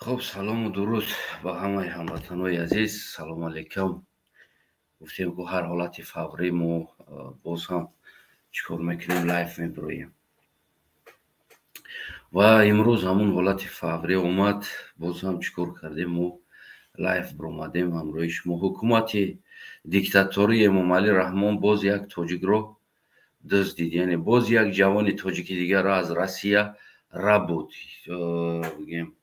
خب سلام و درود با همه هموطنان عزیز. سلام علیکم. گفتیم که هر حالت فوری ما باز هم چیکار میکنیم، لایف میبرویم و امروز همون حالت فوری اومد، باز هم چیکار کردیم، ما لایف برآمدیم همراه شما. حکومت دیکتاتوری امام علی رحمان باز یک تاجیک رو دزدید، یعنی باز یک جوان تاجیکی دیگر را از روسیه را بود. بگیم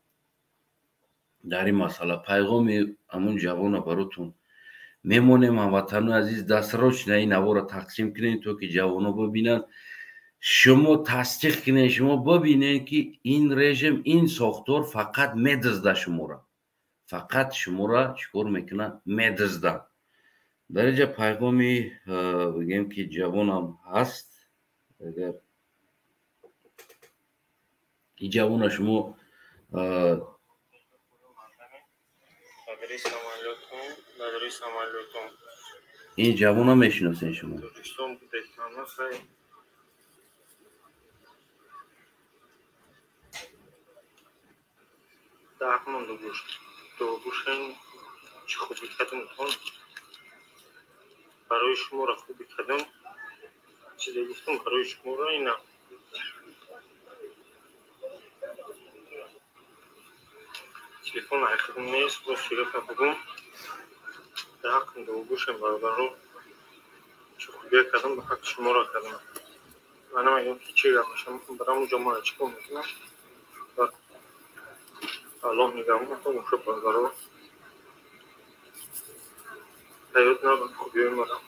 در این مسئله پیغام همون جوان براتون میمونیم. هموطنان عزیز دستروش نه این نوار را تقسیم کنین تو که جوانا ببینن، شما تصدیق کنین، شما ببینین که این رژیم، این ساختار فقط میدزده شما را، فقط شما را چیکار میکنه؟ میدزده. در اینجا پیغامی بگیم که جوان هم هست، اگر این جوان شما این جوان ها میشناسین شما؟ چه خوبی کردم برای شما را خوبی کردم، چیزی گفتم برای شما را اینا تلفن حقیقی نیست، با شرف بگم در حق دو گوشم برای چه خوبی کردم، به حق شما را کردم. من نمیدونم که چی را باشم برای اون جمعه چیکار میکنم. الان نگاه میکنم اون شب برای حیات نبود خوبی مرا.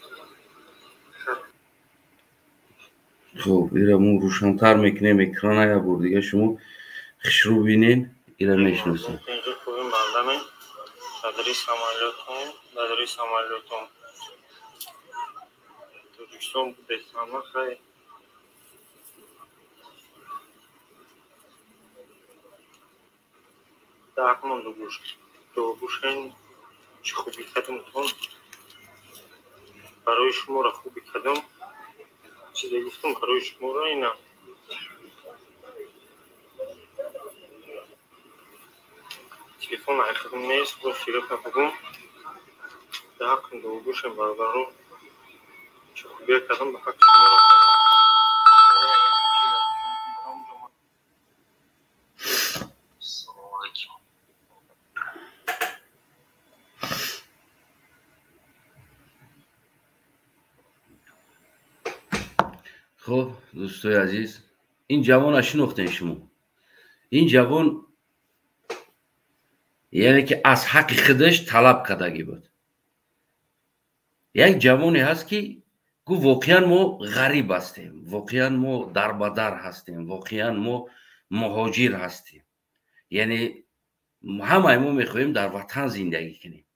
خب ایره مو روشنتر میکنیم اکران یا بور دیگه شما خشرو بینین ایره میشناسین. اینجا خوبی مردمه بدری سمالیتون دوستان بهترانه خیلی درکمان دو گوشن چه خوبی کردم برای شما را خوبی کردم، چیزی گفتم برای شما را اینا تلفن حقیقی نیست، با شرف بگم در حق دو گوشم برای چه خوبی کردم، به حق شما را کردم. خب دوستای عزیز، این جوان شناختین شما؟ این جوان یعنی که از حق خودش طلب کردگی بود. یک جوانی هست که گو واقعا ما غریب هستیم، واقعا ما در بدر هستیم، واقعا ما مهاجر هستیم، یعنی همه ما میخواهیم در وطن زندگی کنیم.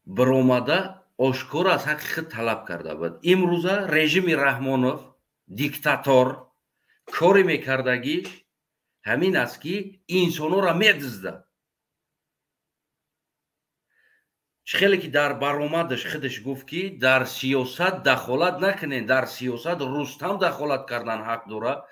برآمده آشکار از حق خود طلب کرده بود. امروزه رژیم رحمانوف دیکتاتور کاری میکردگیش همین است که انسانو را میدزده. خیلی که در برآمدش خودش گفت که در سیاست دخالت نکنین، در سیاست رستم دخالت کردن حق داره،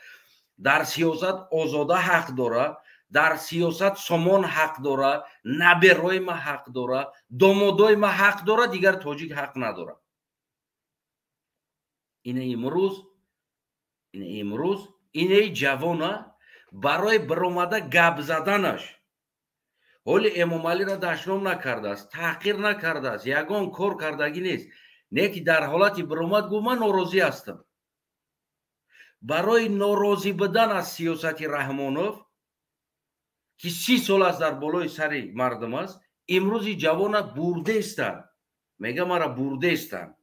در سیاست آزاده حق داره، در سیاست سامان حق داره، نبرای ما حق داره، دامادای ما حق داره، دیگر تاجیک حق نداره. این جوانه برای برآمده گپ زدنش حالی امام علی را دشنام نکرده است، تحقیر نکرده است، یگان کار کردگی نیست، نه که در حالتی برآمد گفت من ناراضی هستم. برای ناراضی بدن از سیاست رحمانوف که 30 سال است در بالای سر مردم است، امروز جوان برده استند، میگه مرا برده استند.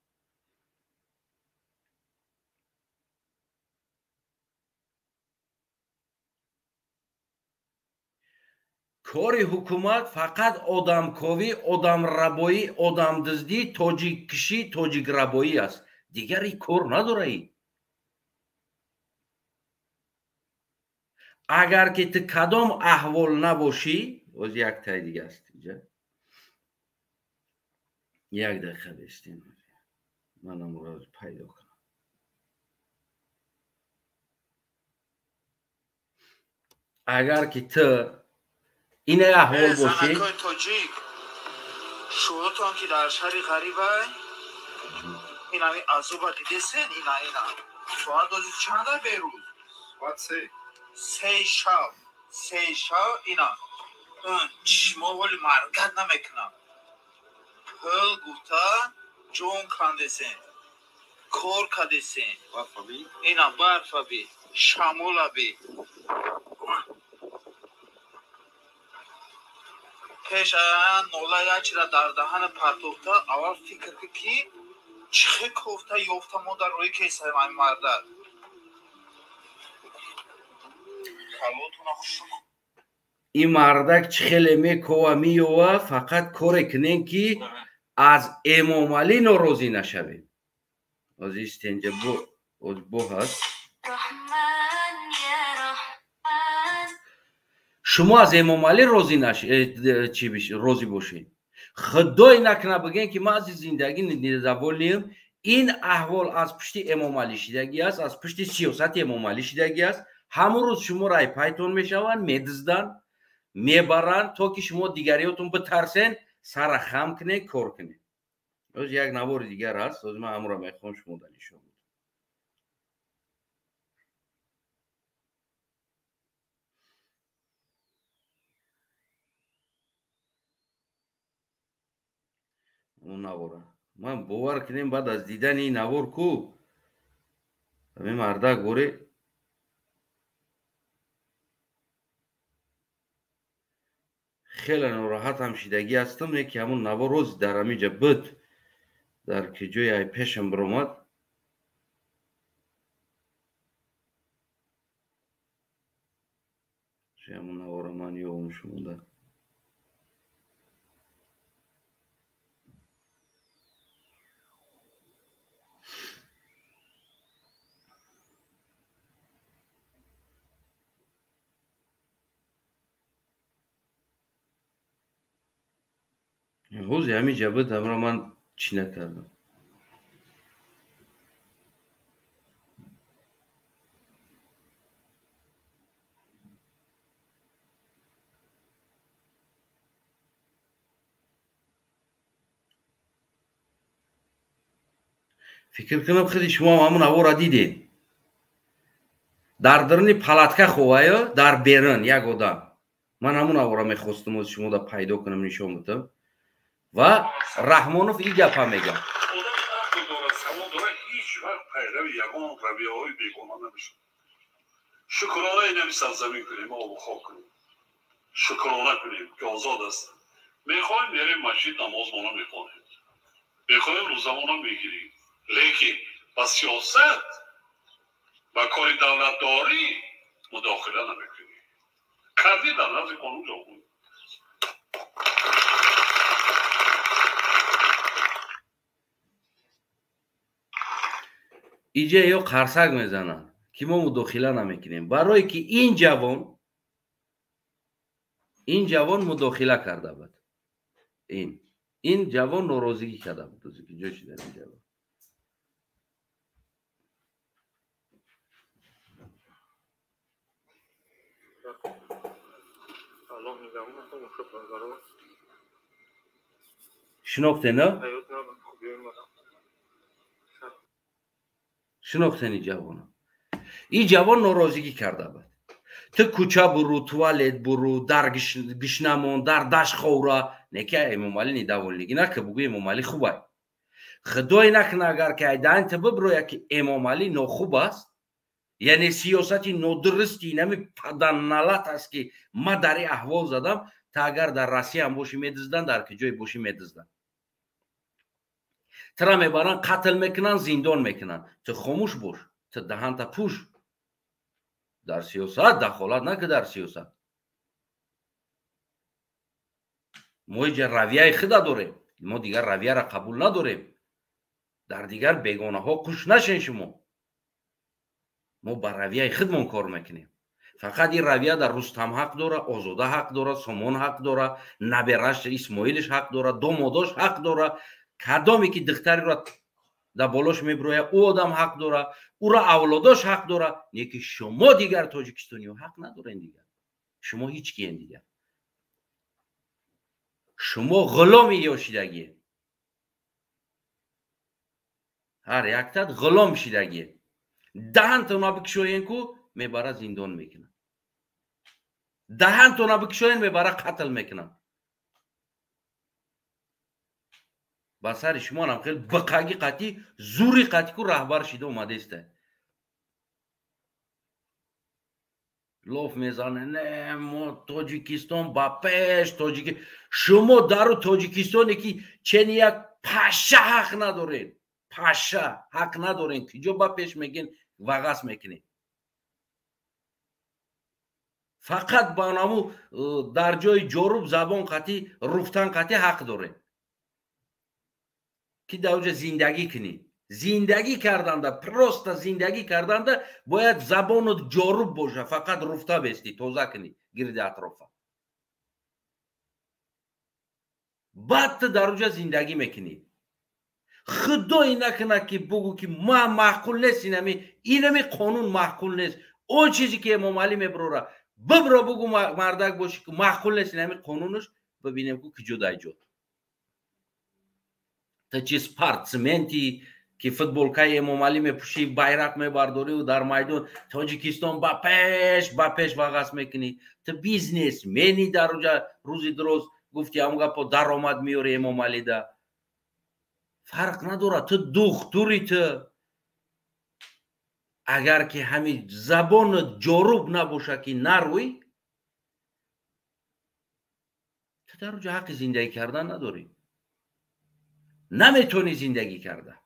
کار حکومت فقط آدم کاوی، آدم ربایی، آدم دزدی، تاجیک کشی، تاجیک ربایی است، دیگری کار نداره. اگر که تو کدام احوال نباشی، باز یک تای دیگه است اینجا. یک دقیقه بستیم منم را پیدا کنم. اگر که تو این احوال باشی زنکای تاجیک شوهاتان که در شهر غریبه این همی ازوبا دیده سن اینا شوهر دازی چند بیروز سه شاو اینا چشما ولی مرگت نمیکنم هل گوتا جون کندسن کور کدسن اینا برفا بی شامولا بی پیش نولا یچی را در دهن پرتوکتا اول فکر که چه کوفتا یوفتا ما در روی کیسه من مردد خلوتون خوشم این مردک چخیلی میکوه میوه فقط کار کنین که از امام علی ناراضی نشویم. از اینجا بو هست شما از امام علی راضی باشین. خدای نکنه بگین که ما از زندگی ندیدیم این احوال از پشت امام علی شدگی است، از پشت سیاست امام علی شدگی است. همون روز شما رای پایتون میشوند، میدزدن، میبرن تا که شما دیگریاتون بترسین سر خم کنین کار کنین. از یک نوار دیگر هست، از من همون را میخوام شما دانشون بود. اون نواره من باور کنیم بعد از دیدن این نوار کو همین مردک گوره خیلی ناراحت هم شدگی هستم که همون نوار روز در همینجا بود در که جای ای پیشم برامد همون نوار من یادم شمونده. روز همین جبه دمرا من چی نکردم. فکر کنم خیلی شما همون نوار را دیدین. در درنی پلاتکه خواه در بیرون یک آدم. من همون نوار را میخواستم از شما را پیدا کنم نشان بدم. و رحمانوف این گپ هم میگم. شکرانه اینمی سرزمین کنیم آب و خاک کنیم شکرانه کنیم که آزاد است میخوایم بریم مسجد نماز مانا میخوانیم میخوایم روزمانا میگیریم لیکن با سیاست و کار دولتداری مداخله نمیکنیم کردی در نزد قانون جمهوری اینجا یا قرصک میزنن که ما مداخله نمیکنیم برای که این جوان مداخله کرده بود. این جوان ناراضگی کرده بود که جا شده این جوان. شناخته نه؟ شناختن این جوان ناراضگی کرده بود. تو کوچه برو، توالت برو، در گشنمون، در دشت خوره نکه امام علی ندوالنگی نه که بگوی امام علی خوبه. خدای نکنه اگر که ایدان تو ببروی که امام علی ناخوب است یعنی سیاستی نادرستی نمی پدن نلت است که ما در این احوال زدم تا اگر در روسیه هم باشی میدزدن در که جای باشی میدزدن ترا میبرن قتل میکنن زندان میکنن تو خاموش باش تو دهن تا پوش در سیاست دخالت نکن در سیاست ما اینجا رویه خود داریم ما دیگر رویه را قبول نداریم در دیگر بیگانه ها خوش نشین شما ما بر رویه خودمون کار میکنیم فقط این رویه در رستم حق داره آزاده حق داره سامان حق داره نبرش اسماعیلش حق داره داماداش حق داره کدامی که دختری را در بالاش میبروه او آدم حق داره او را اولاداش حق داره نیکی شما دیگر تاجیکستانی حق ندارین دیگر شما هیچ کین دیگه. شما غلامی یاشیدگی. هر یکتت غلام شیدگی. دهن تونا بکشوین کو میبره زندان میکنن. دهن تونا بکشوین میبره قتل میکنن. بسر شما هم خیلی بقاگی قطی زوری قطی کو رهبر شده اومده است. لوف میزنه نه ما تاجیکستان با پیش شما در تاجیکستانی که چنین یک پاشه حق ندارین. پاشه حق ندارین که جو با پیش میگین وغاس میکنین. فقط با نامو در جای جاروب زبان قطی رفتن قطی حق دارین که در اونجا زندگی کنی. زندگی کردنده پروست زندگی کردنده باید زبان جاروب باشه. فقط رفته بیستی توزه کنی گرد اطرافه. بعد در اونجا زندگی میکنی. خدایی نکنه که بگو که ما معقول نیست اینمی قانون معقول نیست. اون چیزی که امام علی میبروره ببرا بگو مردک باشی که معقول نیست اینمی قانونش ببینیم که جدای جد. تا چیز پارتمنتی که فوتبالکای امام علی میپوشی بایرق میبرداری و در میدان تاجیکستان با پیش وغاس میکنی. تا بیزنس منی در اونجا روزی درست گفتی همونگا پا درآمد میاره امام علی ده. فرق نداره. تو دختوری تو اگر که همین زبان جاروب نباشه که نروی تو در اونجا حق زندگی کردن نداری. نمیتونی زندگی کرده.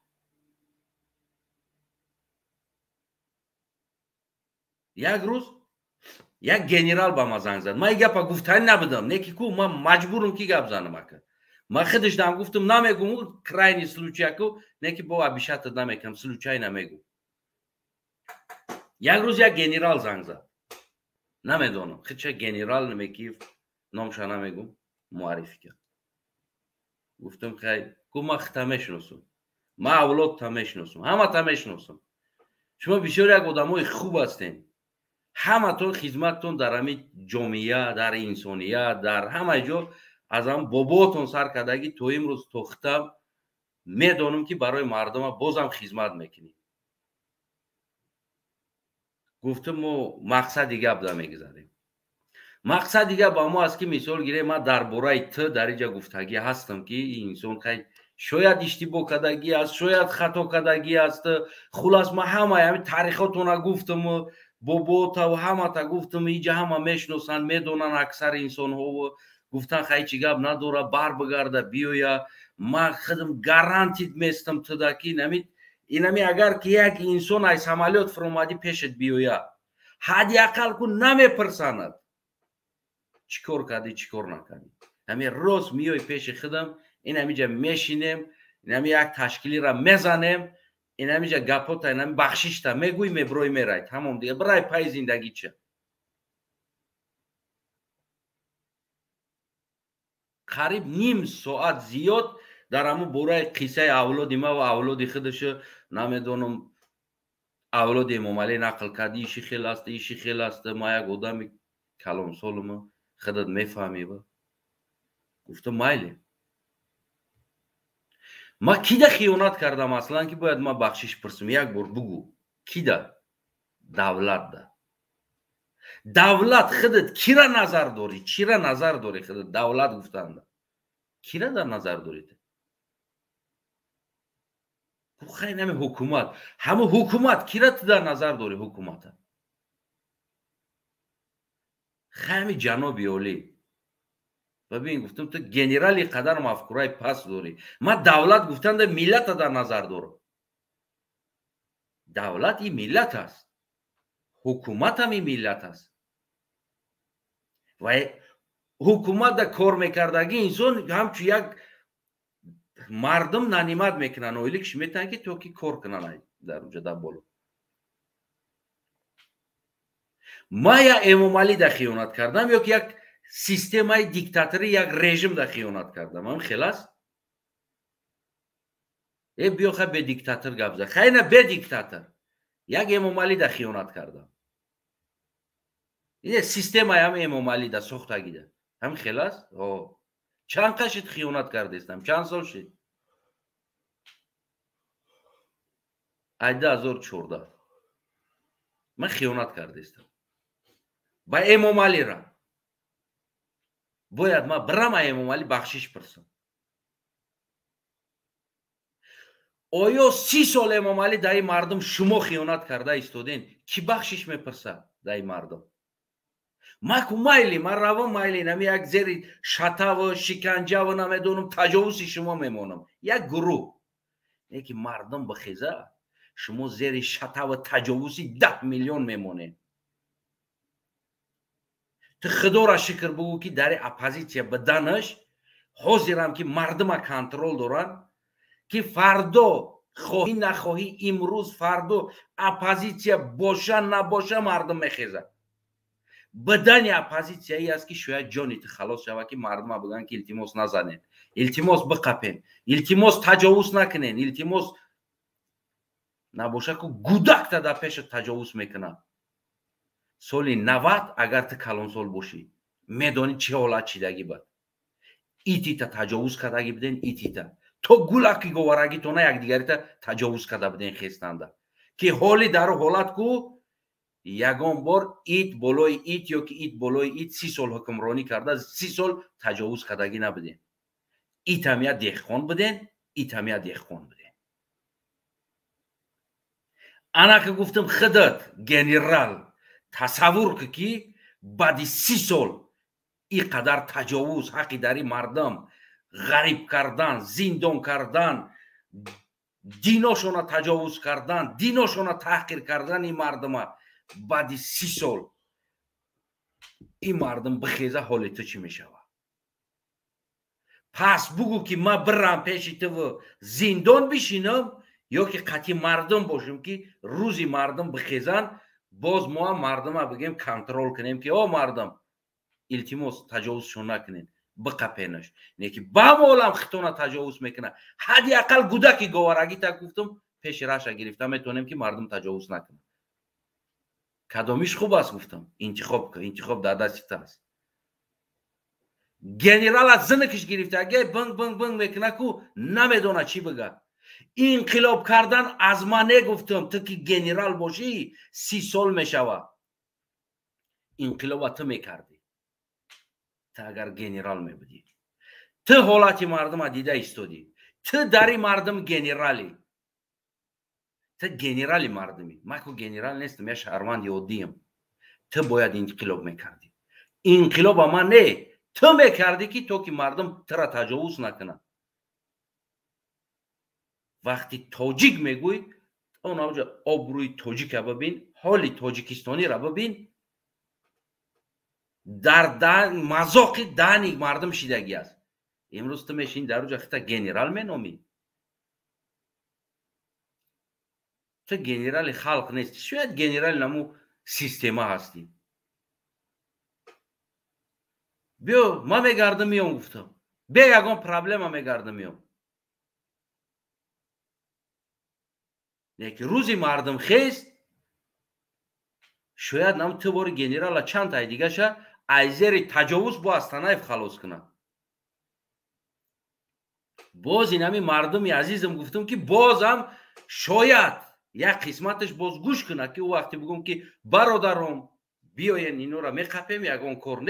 یک روز یک گنرال با ما زنگ زد. من این گپا گفتنی نبودم. نیکی کو من مجبورم که گپ زنم اکر. من خودش دام گفتم نمیگم کرایні случай کو نیکی با بیشتر نمیگم случай نمیگم. یک روز یک گنرال زنگ زد. نمیدونم چه گنرال نمیگی نامش نمیگم معرفی کرد. گفتم خیر کو ما ختمشناسم. ما اولاد تمشناسم. همه تمشناسم. شما بسیار یک آدمای خوب هستین. همه تون خدمتتون در همین جامعه در انسانیت در همه جا از هم باباتون سر کردگی تو امروز تختم میدونم که برای مردم بازم خدمت میکنی. گفتم ما مقصد دیگه بوده میگذاریم. مقصد دیگه با ما است که مثال گیره ما درباره تو در اینجا گفتگی هستم که این انسان خیلی شاید اشتباه کردگی است شاید خطا کردگی است. خلاص ما همه تاریخاتون گفتم بابا و همه تا گفتم اینجا همه میشناسن میدونن اکثر انسان ها و گفتن خیلی چی گپ نداره بر بگرده بیایا. ما خودم گارانتید میستم تو دکی نمید اینمی اگر که یک انسان از عملیات فرامادی پیشت بیایا حداقل کو نمیپرساند چیکار کردی چیکار نکردی. همین روز میای پیش خودم این همینجا میشینیم این همین یک تشکیلی را میزنیم این همینجا گپات این همین بخشش تا میگوی میبروی میرای تمام دیگه برای پای زندگی چه. قریب نیم ساعت زیاد در همون برای قصه اولاد ما و اولاد خودش نمیدونم اولاد امام علی نقل کردی ایشی خیلی است ایشی خیلی است. ما یک آدم کلام سالم خودت میفهمی با گفتم مایلی ما کی ده خیانت کردم اصلا که باید ما بخشش پرسم. یک بار بگو کی ده؟ دولت ده. دولت خودت کی را نظر داری؟ چی را نظر داری خودت؟ دولت گفتن ده کی را در نظر دارید؟ خیلی نمی حکومت همه حکومت کی را در نظر داری؟ حکومت خیلی جنابی اولی ببین گفتم تو گنرالی قدر مفکورای پس داری. ما دولت گفتن ده ملت در نظر دارم. دولت این ملت است. حکومت هم این ملت است. و حکومت در کار میکردگی انسان همچون یک مردم نانیمت میکنن اویلیکش میتن که تو که کار کنن در اونجا در بالا. ما یا امام علی در خیانت کردم یا که یک سیستم های دیکتاتوری یک رژیم در خیانت کردم. هم خلاص ای بیا خیلی به دیکتاتور گپ زد. خیلی نه به دیکتاتور یک امام علی در خیانت کردم. یه سیستم هم امامالی دا سوخته گیده هم خلاص چند قشت خیانت کرده استم چند سال شد 2014 من خیانت کرده استم با امامالی را باید ما برم امامالی بخشش پرسم آیا 30 سال امامالی دای مردم شما خیانت کرده ایستادین کی بخشش میپرسه دای مردم ما کو مایلی من روان مایلی نمی یک زیر شتا و شکنجه و نمیدونم تجاوز شما میمونم یک گروه یکی مردم بخیزه شما زیر شتا و تجاوزی 10 میلیون میمونه تو خدا را شکر بگو که در اپوزیسیا بدنش حاضرم که مردم کنترل دارن که فردا خواهی نخواهی امروز فردا اپوزیسیا باشه نباشه مردم میخیزه بدن اپوزیسیایی است که شاید جانیت خلاص شود که مردم بگن که التماس نزنین التماس بقپین التماس تجاوز نکنین التماس نباشه که گودک تا در پیش تجاوز میکنه سالی 90 اگر تو کلان سال باشی میدانی چه حالت چیدگی بود ایتی تا تجاوز کردگی بدین ایتی تا تو گولکی گوارگی تو نه یک دیگری تا تجاوز کرده بدین خیستنده که حالی در حالت کو یگان بار ایت بالای ایت یا که ایت بالای ایت 30 سال حکمرانی کرده 30 سال تجاوز کردگی نبدین ایت همیه دیخخان بدین ایت همیه دیخخان بدین انا که گفتم خودت گنرال تصور که بعد 30 سال اینقدر تجاوز حقی داری مردم غریب کردن زندان کردن دیناشون تجاوز کردن دیناشون تحقیر کردن این مردم بعد 30 سال این مردم بخیزه حال تو چی میشوه پس بگو که ما برم پیش تو زندان بشینم یا که قطعی مردم باشم که روزی مردم بخیزن باز ما مردم بگیم کنترل کنیم که مردم التماس تجاوزشون نکنین بقپینش نه که با مولم خطونه تجاوز میکنه حدی اقل گودکی گوارگی تا گفتم پیش راش گرفته میتونیم که مردم تجاوز نکنه کدامیش خوب است گفتم انتخاب در دست است گنرال از زنکش گرفته اگه بنگ بنگ بنگ میکنه کو نمیدونه چی بگه انقلاب کردن از ما نگفتم تو که گنرال باشی 30 سال میشوه انقلاب تو میکردی تو اگر گنرال میبودی تو حالت مردم دیده ایستادی تو داری مردم گنرالی تو گنرالی مردمی من که گنرال نیستم یا شهروند عادیم تو باید انقلاب میکردی انقلاب ما نه تو میکردی که تو که مردم تو را تجاوز نکنه وقتی تاجیک میگوی اون آبروی تاجیک را ببین حال تاجیکستانی را ببین در مذاق دهنی مردم شیدگی است امروز تو میشین در اونجا خیلی گنرال مینامی تو گنرال خلق نیستی شاید گنرال نمو سیستما هستی بیا ما میگردم میام گفتم بیا یکان پرابلم ما میگردم میام یک روزی مردم خیست شاید نم تو باری گنرال چند تای دیگه شه ایزر تجاوز با استانایف خلاص کنه باز اینمی مردمی عزیزم گفتم که بازم شاید یک قسمتش باز گوش کنه که وقتی بگم که برادرم بیاین اینو را میقپیم یکان کار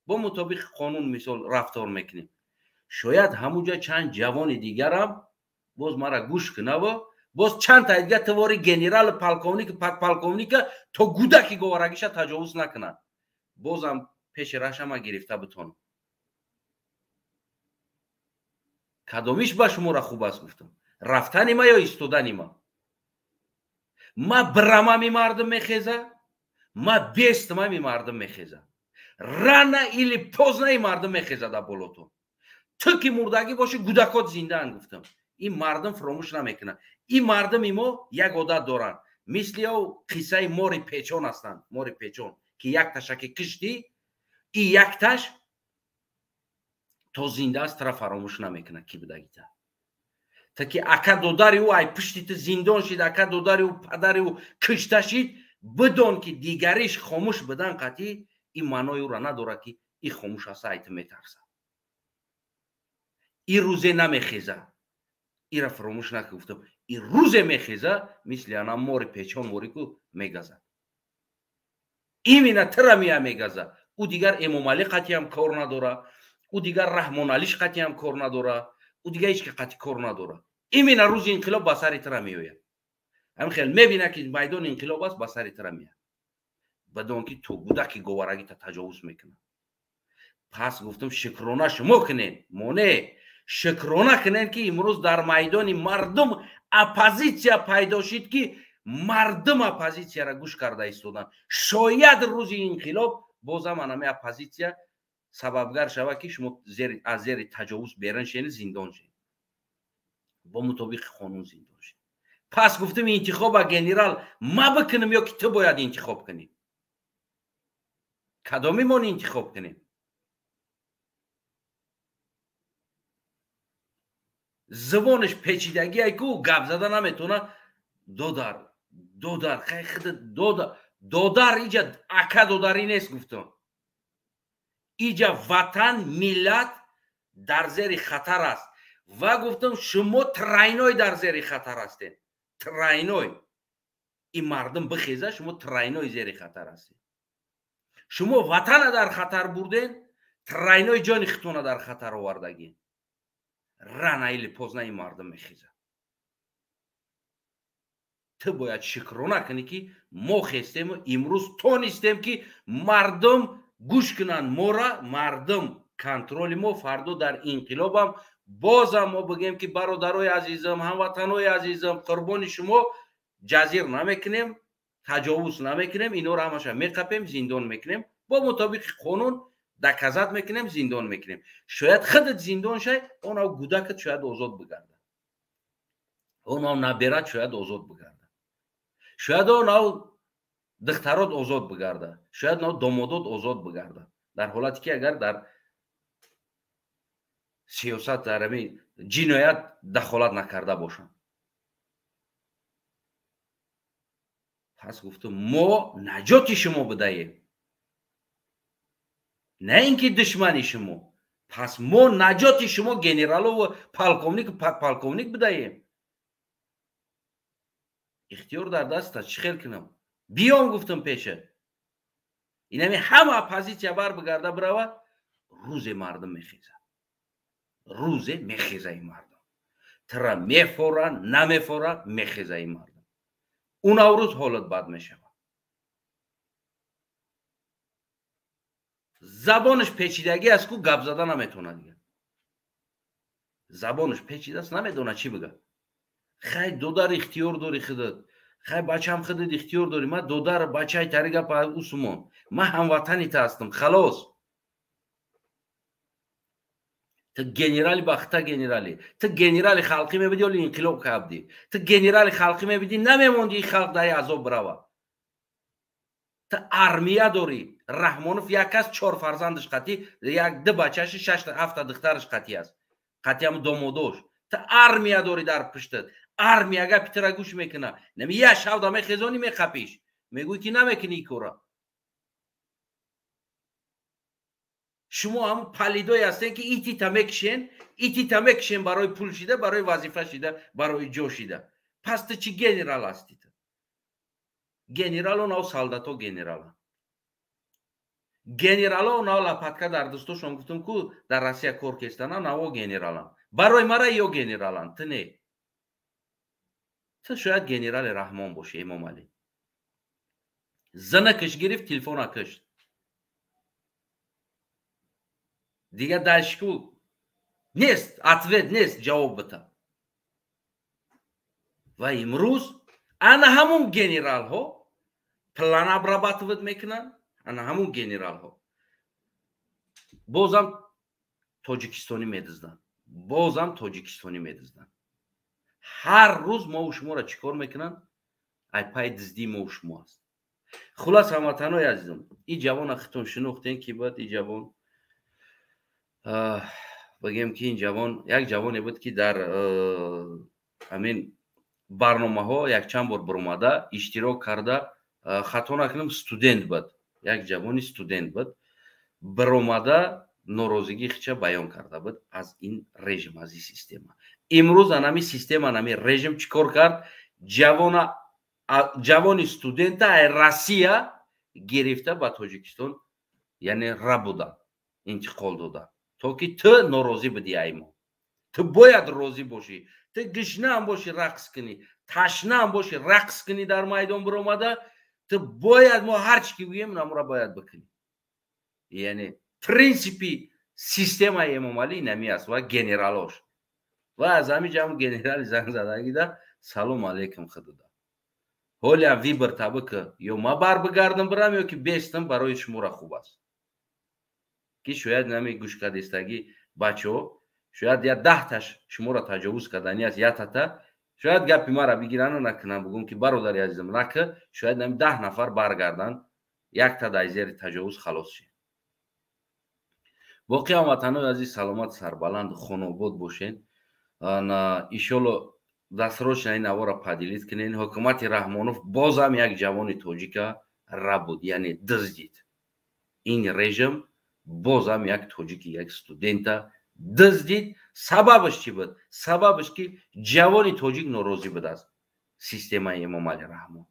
با مطابق قانون مثال رفتار میکنیم شاید همونجا چند جوان دیگرم باز مرا گوش کنه و باز چند تا دیگه تواری گنرال پالکونیک تو گودکی گوارگیش تجاوز نکنن بازم پیش راش ما گرفته بتون کدامیش با شما را خوب است گفتم رفتن ما یا ایستادن ما برما می مردم میخیزه ما بیست ما می مردم میخیزه رانه ایلی پوزنه مردم میخیزه در بولوتون تو که مردگی باشه گودکات زنده ان گفتم این مردم فراموش نمیکنن این مردم ایما یک عادت دارن مثل او قصه ماری پیچون هستند ماری پیچون که یک تشک کشتی این یک تش تو زنده است طرف فراموش نمیکنه کی بدگی تا که اکا دوداری او ای پشتی تو زندان شید اکا دوداری او پدری او کشته شید بدون که دیگریش خاموش بدن قطعی این معنای او را نداره که این خاموش است ایت میترسه. این روزه نمیخیزه. این را فراموش نکردم. این روزه میخیزه مثل انا مور پیچان موری کو میگذه. این مینا ترمیا میگذه. او دیگر امام علی قطعی هم کار نداره. او دیگر رحمان علیش قطعی هم کار نداره. او دیگر هیچ که قطعی کار نداره. این مینا روز انقلاب با سر ترمیویه. هم خیلی میبینه که میدان انقلاب است با سر ترمیه. بدون که تو گودک گوارگی تا تجاوز میکنه. پس گفتم شکرانه شما کنین. مونه شکرانه کنین که امروز در میدان مردم اپوزیسیا پیدا شد که مردم اپوزیسیا را گوش کرده ایستادن. شاید روز انقلاب بازم انمی اپوزیسیا سببگر شود که شما از زیر تجاوز بیرون شین زندان شین. با مطابق قانون زندان شین. پس گفتم انتخاب گنرال ما بکنم یا که تو باید انتخاب کنی. کدامی ما انتخاب کنیم. زبانش پیچیدگی ای که گپ زدن نمیتونه. دودار خیلی خود دودار ایجا اکا دوداری نیست گفتم. ایجا وطن ملت در زیر خطر است و گفتم شما ترینوی در زیر خطر هستین. ترینوی این مردم بخیزه شما ترینوی زیر خطر هستین. شما وطن در خطر بردین ترینوی جان خطونه در خطر آوردگین. رانایل پوزنه این مردم میخیزه. تو باید شکرانه کنی که ما خستیم امروز تو نیستیم که مردم گوش کنن ما را. مردم کنترل ما فردا در انقلاب هم بازم ما بگیم که برادرای عزیزم هموطنای عزیزم قربان شما جزیر نمیکنیم تجاوز نمیکنیم اینا را همش میقپیم زندان میکنیم با مطابق قانون دکزت میکنیم زندان میکنیم. شاید خودت زندان شای اونا گودکت شاید آزاد بگرده. اونا نبیرت شاید آزاد بگرده. شاید اونا دخترات آزاد بگرده. شاید اونا دامادات آزاد بگرده. در حالتی که اگر در سیاست درمی جنایت دخالت نکرده باشن. پس گفتم ما نجات شما بدهیم. نه اینکه دشمنی شما. پس ما نجات شما گنرال و پالکوونیک بدهیم. اختیار در دست است. چی خیل کنم بیام گفتم پیشه اینمی همه اپوزیسیا بر بگرده بروه روز مردم میخیزه. روز میخیزه این مردم. ترا میفورن نمیفورن میخیزه این مردم. اون روز حالت بد میشه. زبانش پیچیدگی است که گپ زدن نمیتونه دیگه. زبانش پیچیده است نمیدونه چی بگه. خیلی دودار اختیار داری خودت. خیلی بچه هم خودت اختیار داری. من دودار بچه های تریگه پا اوسمون. من هموطنی تا هستم. خلاص. تو گنرالی باخته گنرالی. تو گنرالی خلقی میبدی ولی انقلاب کردی. تو گنرالی خلقی میبدی نمیموندی خلق دای عذاب بروه. تو ارمیه داری. رحمانوف یک از 4 فرزندش قطعی. یک 2 بچهش 6 7 دخترش قطعی است. قطعی هم دامادوش. تو ارمیه داری در پشتت. ارمیه اگه پیتر گوش میکنه. نمی یه شب دامه خیزانی میخپیش. میگوی که نمیکنی کورا. شما هم پلیدای هستین که ایتی تمکشین برای پول شده برای وظیفه شده برای جو شده. پس تو چی گنرال هستی؟ گنرال و ناو سالداتو گنرال. گنرال و ناو لپاتکا در دستوشون گفتم که در روسیه کار کردن ناو گنرالان. برای مرا یا گنرالان تو نه. تو شاید گنرال رحمان باشی امام علی. زنکش گرفت تلفن کشت. دیگه داشکو نیست اتوید نیست جواب بده. و امروز انا همون گنرال ها پلان ابراباتوید میکنن. انا همون گنرال ها بازم تاجیکستانی میدزدن. هر روز ما و شما را چیکار میکنن؟ ای پای دزدی ما و شما است. خلاص هموطنای عزیزم این جوان اختون شناختین که بعد این جوان بگیم که این جوان یک جوانی بود که در همین برنامه ها یک چند بار برآمده اشتراک کرده. خطا نکنم استودنت بود. як ҷавони студент буд, биромада норозигии хича баён карда буд аз ин режим, аз ин система. Имрӯз анами система, анами режим чӣ кор кард? ҷавони студента ай Россия гирифта ба Тоҷикистон, яъне рабуда интиқол дода, то ки ту норозӣ будӣ ай мо. Ту бояд розӣ бошӣ, ту гишнаам бошӣ рақс кунӣ, ташнаам бошӣ рақс кунӣ, дар майдон биромада ту бояд мо ҳар чӣ ки гӯем намура бояд бикунӣ. Яъне принсипи системаи Эмомалӣ инами аст ва генералош. Ва аз ҳамин ҷамъ генерали занг задагида салом алейкум худуда. ҳолиам вибр табу ки ё ма барбигардам бирам, ё ки бестам барои шумора хуб аст. Ки шояд нами гӯшкадистагӣ бачаҳо шояд я 10таш шуморо таҷовуз кардани аст, ятата шояд гапи мара бигирану накунам, бигӯм ки бародари азизам наки, шояд нами 10 нафар баргардан, якта дар зери таҷовуз халос шед. боқӣ ҳамватанои азиз саломат сарбаланд хонобод бошен. иншолло дастрочна ин навора падилид кунен. ҳукумати Раҳмонов бозам як ҷавони тоҷика рабуд, яъне дуздид. ин режим бозам як тоҷики, як студента дуздид. Сабабаш чӣ буд? Сабабаш ки ҷавони тоҷик норозӣ буд аз системаи Эмомалӣ Раҳмон.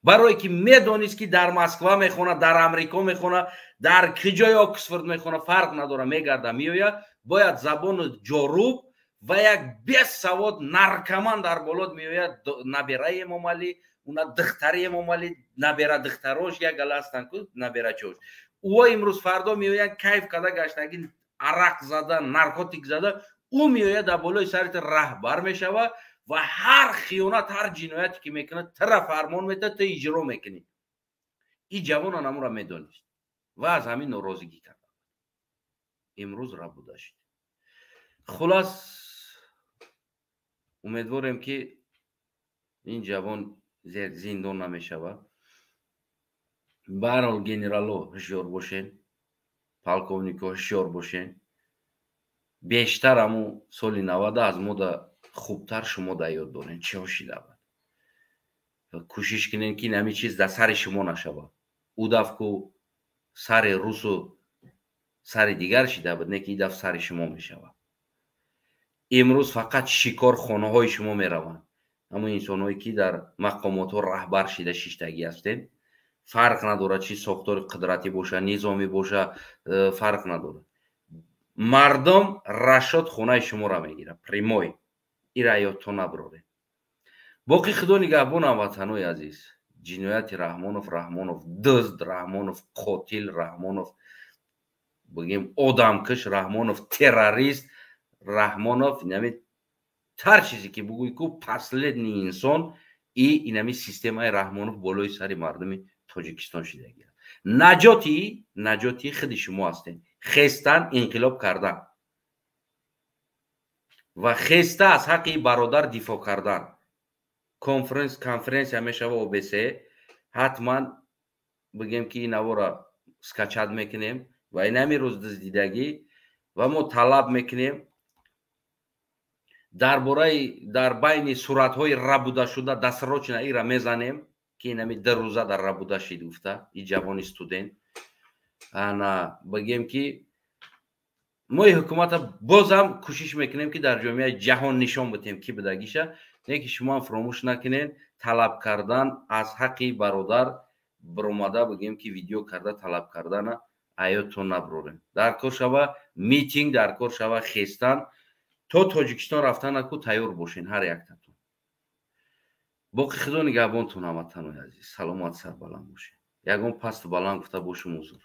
барое ки медонист ки дар Москва мехонад, дар Амрико мехонад, дар киҷои Оксфорд мехонад, фарқ надора, мегарда меояд, бояд забону ҷоруб ва як бесавод наркоман дар болот меояд, набераи Эмомалӣ, уна духтари Эмомалӣ, набера духтарош як ала ҳастанд ку наберачош. ӯо имрӯз фардо меояд кайф карда гаштагӣ арақ зада, наркотик зада, ӯ меояд дар болои сари ту раҳбар мешавад ва ҳар хиёнат, ҳар ҷинояте ки мекунад, тура фармон метад, ту иҷро мекунӣ. ин ҷавон анамура медонист ва аз ҳамин норозигӣ карда. имрӯз рабуда шид. хулас умедворем ки ин ҷавон зиндон намешавад. ба ҳар ҳол генералҳо ҳушёр бошен, полковникҳо ҳушёр бошен. бештар ҳамун соли 90 аз мода хубтар шумо дар ёд дорен чӣ шида буд. кӯшиш кунен ки ин ҳамин чиз дар сари шумо нашавад. ӯ дафъ ку сари русу сари дигар шида буд, не ки ин дафъ сари шумо мешавад. имрӯз фақат шикорхонаҳои шумо мераванд. ҳамун инсонҳое ки дар мақомотҳо раҳбар шида шиштагӣ ҳастем, фарқ надорад чӣ сохтори қудратӣ боша, низомӣ боша, фарқ надорад. мардум рашод хонаи шуморо мегирад, прямой. ира ёдтон набироред. боқӣ худо нигаҳбон ҳамватанои азиз. ҷинояти Раҳмонов дузд, Раҳмонов қотил, Раҳмонов бигем одамкаш, Раҳмонов террорист, Раҳмонов инами ҳар чизе ки бугӯй ку последний инсон, и инами системаи Раҳмонов болои сари мардуми Тоҷикистон шидагӣ аст. наҷоти худи шумо ҳастед. хестан инқилоб кардан ва хеста аз ҳаққи бародар дифоъ кардан. конференсия мешава ОБС, ҳатман бигем ки ин навора скачат мекунем ва ин ҳамин рӯз дуздидагӣ ва мо талаб мекунем дар байни суратҳои рабудашуда дастрочна ира мезанем ки ин ҳамин 2 рӯза дар рабуда шид гуфта ин ҷавони студент. ана бигем ки мои ҳукумата бозам кӯшиш мекунем ки дар ҷомеаи ҷаҳон нишон бидем ки будагиша, не ки шумоам фаромӯш накунед талаб кардан аз ҳаққи бародар биромада бигем ки видео карда талаб кардана аётон набирорем. дар кор шава митинг, дар кор шава хестан, то Тоҷикистон рафтанаку тайёр бошен ҳар яктатон. боқӣ худо нигаҳбонтон ҳамватанои азиз. саломат сарбаланд бошед. ягон пасту баланд гуфта бошум узр.